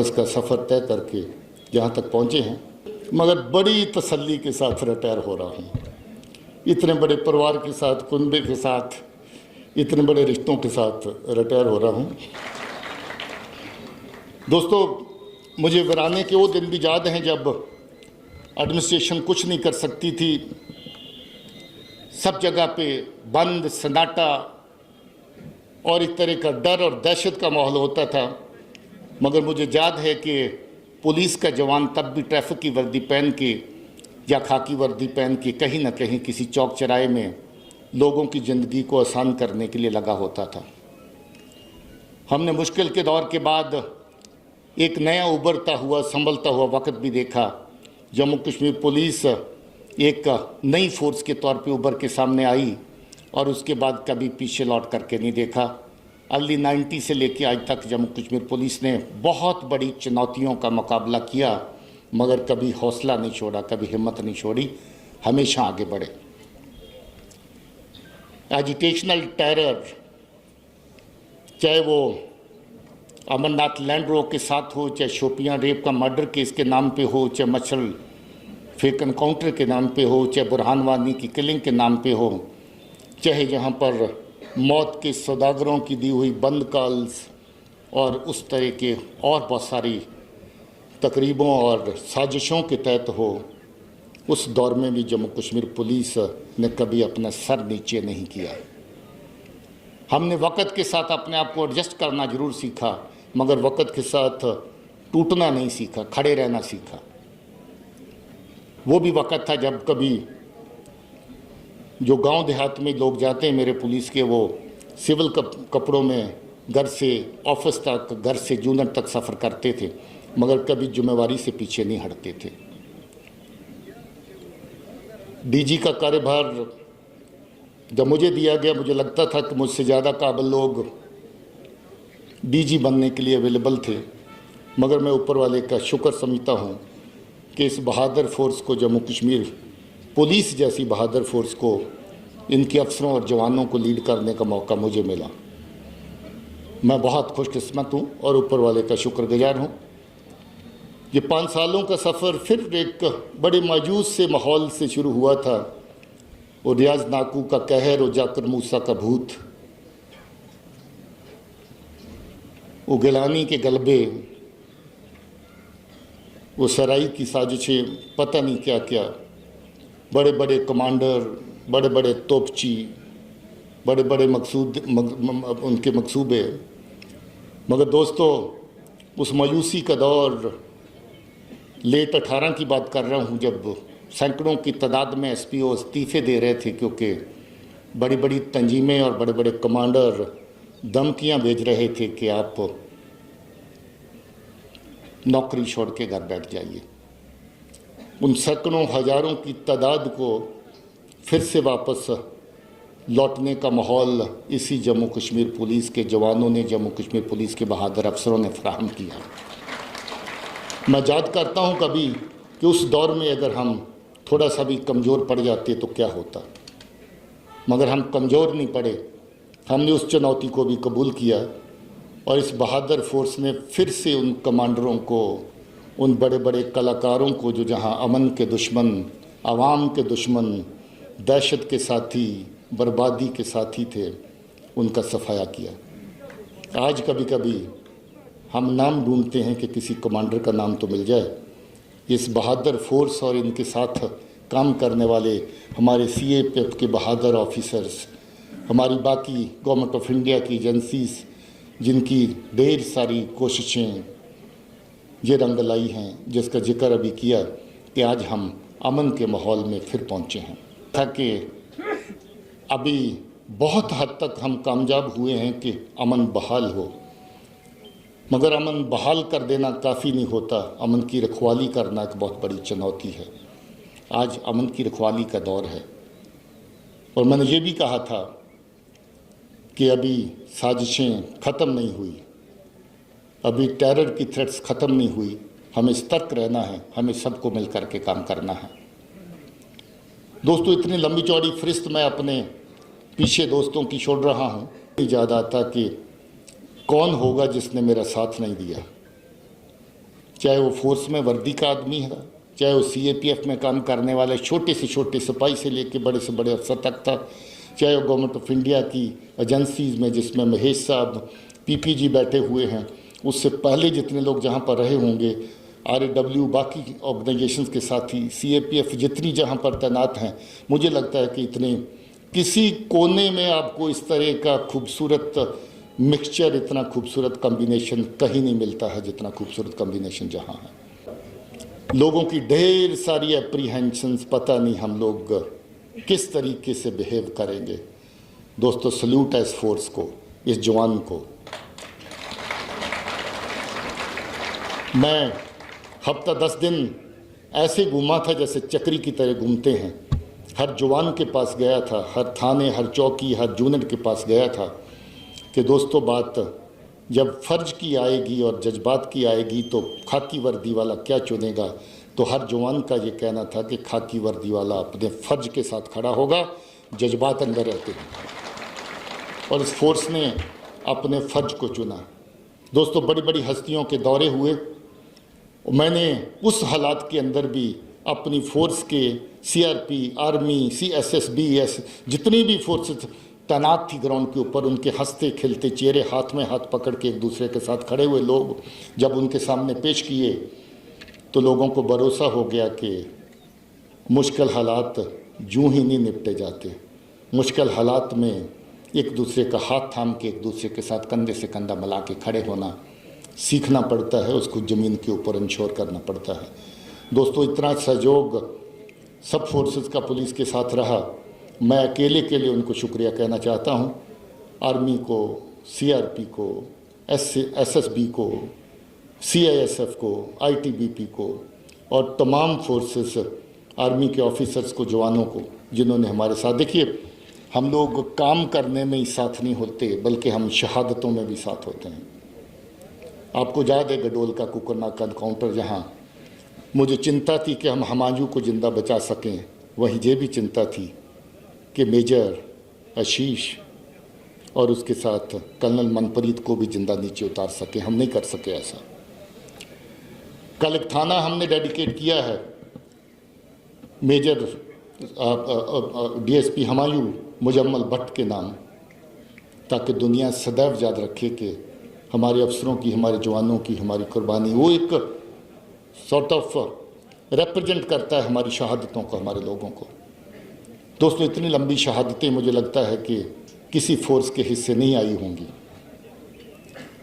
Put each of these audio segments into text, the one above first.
बरस का सफ़र तय करके यहाँ तक पहुँचे हैं, मगर बड़ी तसल्ली के साथ रिटायर हो रहा हूँ। इतने बड़े परिवार के साथ, कुनबे के साथ, इतने बड़े रिश्तों के साथ रिटायर हो रहा हूँ। दोस्तों, मुझे वीराने के वो दिन भी याद हैं जब एडमिनिस्ट्रेशन कुछ नहीं कर सकती थी, सब जगह पे बंद सन्नाटा और एक तरह का डर और दहशत का माहौल होता था। मगर मुझे याद है कि पुलिस का जवान तब भी ट्रैफिक की वर्दी पहन के या खाकी वर्दी पहन के कहीं ना कहीं किसी चौक चौराहे में लोगों की ज़िंदगी को आसान करने के लिए लगा होता था। हमने मुश्किल के दौर के बाद एक नया उभरता हुआ संभलता हुआ वक्त भी देखा। जम्मू कश्मीर पुलिस एक नई फोर्स के तौर पे उभर के सामने आई और उसके बाद कभी पीछे लौट करके नहीं देखा। अर्ली 90 से लेकर आज तक जम्मू कश्मीर पुलिस ने बहुत बड़ी चुनौतियों का मुकाबला किया, मगर कभी हौसला नहीं छोड़ा, कभी हिम्मत नहीं छोड़ी, हमेशा आगे बढ़े। एजिटेशनल टेरर, चाहे वो अमरनाथ लैंड रोक के साथ हो, चाहे शोपियां रेप का मर्डर केस के नाम पे हो, चाहे मच्छल फेक एनकाउंटर के नाम पे हो, चाहे बुरहान वानी की किलिंग के नाम पे हो, चाहे जहाँ पर मौत के सौदागरों की दी हुई बंद कॉल्स और उस तरह के और बहुत सारी तकरीबों और साजिशों के तहत हो, उस दौर में भी जम्मू कश्मीर पुलिस ने कभी अपना सर नीचे नहीं किया। हमने वक़्त के साथ अपने आप को एडजस्ट करना ज़रूर सीखा, मगर वक़्त के साथ टूटना नहीं सीखा, खड़े रहना सीखा। वो भी वक़्त था जब कभी जो गांव देहात में लोग जाते हैं मेरे पुलिस के, वो सिविल कपड़ों में घर से ऑफिस तक, घर से जूनियर तक सफ़र करते थे, मगर कभी जिम्मेवारी से पीछे नहीं हटते थे। डीजी का कार्यभार जब मुझे दिया गया, मुझे लगता था कि मुझसे ज़्यादा काबिल लोग डीजी बनने के लिए अवेलेबल थे, मगर मैं ऊपर वाले का शुक्र समझता हूँ कि इस बहादुर फोर्स को, जम्मू कश्मीर पुलिस जैसी बहादुर फोर्स को, इनके अफसरों और जवानों को लीड करने का मौका मुझे मिला। मैं बहुत खुशकिस्मत हूँ और ऊपर वाले का शुक्रगुजार हूँ। ये 5 सालों का सफ़र फिर एक बड़े मायूस से माहौल से शुरू हुआ था। वो रियाज नाकू का कहर, वो जाकिर मूसा का भूत, वो गिलानी के गलबे, वो सराई की साजिशें, पता नहीं क्या क्या, बड़े बड़े कमांडर, बड़े बड़े तोपची, बड़े बड़े उनके मकसूबे। मगर दोस्तों, उस मायूसी का दौर लेट 18 की बात कर रहा हूँ, जब सैकड़ों की तादाद में SPO इस्तीफ़े दे रहे थे क्योंकि बड़ी बड़ी तंजीमें और बड़े बड़े कमांडर धमकियाँ भेज रहे थे कि आप नौकरी छोड़ के घर बैठ जाइए। उन सैकड़ों हज़ारों की तादाद को फिर से वापस लौटने का माहौल इसी जम्मू कश्मीर पुलिस के जवानों ने, जम्मू कश्मीर पुलिस के बहादुर अफसरों ने फराहम किया। मैं याद करता हूँ कभी कि उस दौर में अगर हम थोड़ा सा भी कमज़ोर पड़ जाते तो क्या होता, मगर हम कमज़ोर नहीं पड़े। हमने उस चुनौती को भी कबूल किया और इस बहादुर फोर्स ने फिर से उन कमांडरों को, उन बड़े बड़े कलाकारों को जो जहाँ अमन के दुश्मन, आवाम के दुश्मन, दहशत के साथी, बर्बादी के साथी थे, उनका सफाया किया। आज कभी कभी हम नाम ढूंढते हैं कि किसी कमांडर का नाम तो मिल जाए। इस बहादुर फोर्स और इनके साथ काम करने वाले हमारे CAPF के बहादुर ऑफिसर्स, हमारी बाकी गवर्नमेंट ऑफ इंडिया की एजेंसीज, जिनकी ढेर सारी कोशिशें ये रंग लाई हैं, जिसका जिक्र अभी किया कि आज हम अमन के माहौल में फिर पहुँचे हैं। ताकि अभी बहुत हद तक हम कामयाब हुए हैं कि अमन बहाल हो, मगर अमन बहाल कर देना काफ़ी नहीं होता। अमन की रखवाली करना एक बहुत बड़ी चुनौती है। आज अमन की रखवाली का दौर है और मैंने ये भी कहा था कि अभी साजिशें ख़त्म नहीं हुई, अभी टेरर की थ्रेट्स ख़त्म नहीं हुई। हमें सतर्क रहना है, हमें सबको मिल कर के काम करना है। दोस्तों, इतनी लंबी चौड़ी फहरिस्त मैं अपने पीछे दोस्तों की छोड़ रहा हूँ। याद आता कि कौन होगा जिसने मेरा साथ नहीं दिया। चाहे वो फोर्स में वर्दी का आदमी है, चाहे वो सीएपीएफ में काम करने वाले छोटे से छोटे सिपाही से लेकर बड़े से बड़े अफसर तक था, चाहे वो गवर्नमेंट ऑफ इंडिया की एजेंसीज़ में जिसमें महेश साहब पीपीजी बैठे हुए हैं, उससे पहले जितने लोग जहाँ पर रहे होंगे, आरएडब्ल्यू, बाकी ऑर्गेनाइजेशंस के साथी, सीएपीएफ जितनी जहाँ पर तैनात हैं, मुझे लगता है कि इतने किसी कोने में आपको इस तरह का खूबसूरत मिक्सचर, इतना खूबसूरत कॉम्बिनेशन कहीं नहीं मिलता है जितना खूबसूरत कॉम्बिनेशन जहाँ है। लोगों की ढेर सारी एप्रीहेंशंस, पता नहीं हम लोग किस तरीके से बिहेव करेंगे। दोस्तों, सल्यूट है इस फोर्स को, इस जवान को। मैं हफ्ता 10 दिन ऐसे घूमा था जैसे चक्री की तरह घूमते हैं। हर जवान के पास गया था, हर थाने, हर चौकी, हर जूनियर के पास गया था कि दोस्तों, बात जब फ़र्ज की आएगी और जज्बात की आएगी तो खाकी वर्दी वाला क्या चुनेगा। तो हर जवान का ये कहना था कि खाकी वर्दी वाला अपने फ़र्ज के साथ खड़ा होगा, जज्बात अंदर रहते हैं, और इस फोर्स ने अपने फ़र्ज को चुना। दोस्तों, बड़ी बड़ी हस्तियों के दौरे हुए। मैंने उस हालात के अंदर भी अपनी फ़ोर्स के सीआरपी, आर्मी, सीएसएसबी, जितनी भी फोर्सेस तैनात थी ग्राउंड के ऊपर, उनके हंसते खिलते चेहरे, हाथ में हाथ पकड़ के एक दूसरे के साथ खड़े हुए लोग जब उनके सामने पेश किए तो लोगों को भरोसा हो गया कि मुश्किल हालात यूं ही नहीं निपटे जाते। मुश्किल हालात में एक दूसरे का हाथ थाम के एक दूसरे के साथ कंधे से कंधा मिला के खड़े होना सीखना पड़ता है, उसको ज़मीन के ऊपर इंश्योर करना पड़ता है। दोस्तों, इतना सहयोग सब फोर्सेस का पुलिस के साथ रहा। मैं अकेले के लिए उनको शुक्रिया कहना चाहता हूँ। आर्मी को, सीआरपी को, एसएसबी को, सीआईएसएफ को, आईटीबीपी को और तमाम फोर्सेस, आर्मी के ऑफिसर्स को, जवानों को, जिन्होंने हमारे साथ, देखिए हम लोग काम करने में ही साथ नहीं होते बल्कि हम शहादतों में भी साथ होते हैं। आपको याद है गडोल का कुकरनाग का एनकाउंटर, जहाँ मुझे चिंता थी कि हम हमायूं को ज़िंदा बचा सकें, वहीं ये भी चिंता थी कि मेजर आशीष और उसके साथ कर्नल मनप्रीत को भी ज़िंदा नीचे उतार सके। हम नहीं कर सके ऐसा। कल एक थाना हमने डेडिकेट किया है मेजर डीएसपी हुमायूं मुजम्मल भट्ट के नाम, ताकि दुनिया सदैव याद रखे कि हमारे अफसरों की, हमारे जवानों की, हमारी कुर्बानी, वो एक सॉर्ट ऑफ रिप्रेजेंट करता है हमारी शहादतों को, हमारे लोगों को। दोस्तों, इतनी लंबी शहादतें मुझे लगता है कि किसी फोर्स के हिस्से नहीं आई होंगी।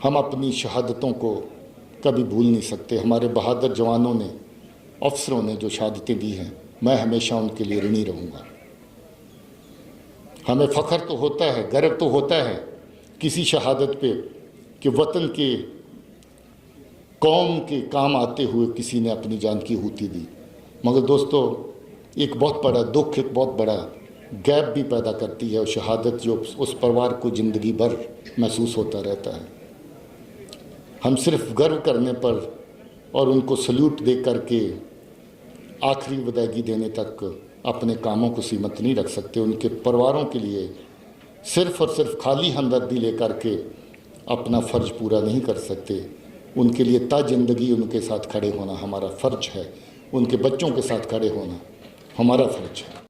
हम अपनी शहादतों को कभी भूल नहीं सकते। हमारे बहादुर जवानों ने, अफसरों ने जो शहादतें दी हैं, मैं हमेशा उनके लिए ऋणी रहूँगा। हमें फ़ख्र तो होता है, गर्व तो होता है किसी शहादत पे कि वतन के, कौम के काम आते हुए किसी ने अपनी जान की आहुति दी। मगर दोस्तों, एक बहुत बड़ा दुख, एक बहुत बड़ा गैप भी पैदा करती है और शहादत, जो उस परिवार को ज़िंदगी भर महसूस होता रहता है। हम सिर्फ गर्व करने पर और उनको सल्यूट दे करके आखिरी विदायगी देने तक अपने कामों को सीमित नहीं रख सकते। उनके परिवारों के लिए सिर्फ और सिर्फ खाली हमदर्दी लेकर के अपना फ़र्ज पूरा नहीं कर सकते। उनके लिए ता ज़िंदगी उनके साथ खड़े होना हमारा फ़र्ज है। उनके बच्चों के साथ खड़े होना हमारा फ़र्ज है।